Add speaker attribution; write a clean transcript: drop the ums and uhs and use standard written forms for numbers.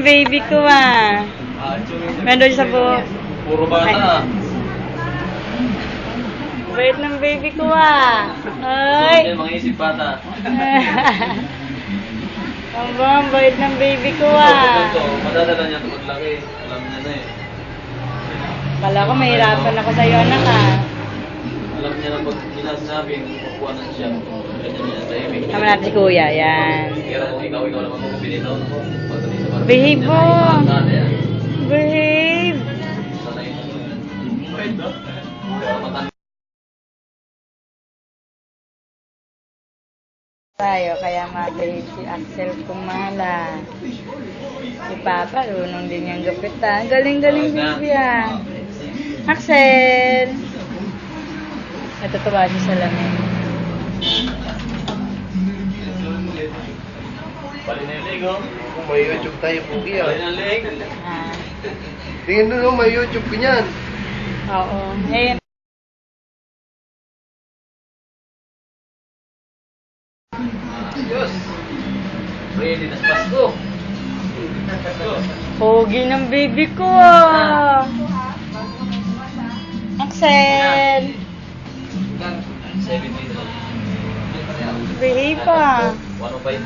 Speaker 1: baby ko ah. Meron sa po.
Speaker 2: Puro bata.
Speaker 1: Bait ng baby ko ah. Ay.
Speaker 2: Mga isip bata.
Speaker 1: Ang bait ng baby ko ah.
Speaker 2: Madadala niya ito maglaki. Alam niya na eh.
Speaker 1: Kala ko mahirapan ako sa'yo anak ah.
Speaker 2: Alam niya na pag sinasabing kukuhanan siya. Ganyan niya sa ibig.
Speaker 1: Tama natin si kuya, yan.
Speaker 2: Kaya kung ikaw naman magpupilito.
Speaker 1: Behave mo. Behave.
Speaker 2: Sanay na.
Speaker 1: Tayo, kaya ma-behave si Axel kumala. Si Papa, lunong din yung gupitan. Galing-galing baby ah. Axel! Natutuwa siya sa lamin.
Speaker 2: Bali na yung leg oh.
Speaker 3: Kung may YouTube tayo, Pugi
Speaker 2: Bali na
Speaker 3: ah.
Speaker 2: yung leg.
Speaker 1: Ah,
Speaker 3: Tingnan nyo, may YouTube ko niyan.
Speaker 1: oo. Ngayon,
Speaker 2: Diyos. Ready na sa Pasko.
Speaker 1: pogi ng baby ko ah. Axel!
Speaker 2: 70 na.
Speaker 1: Behave pa.
Speaker 2: 105.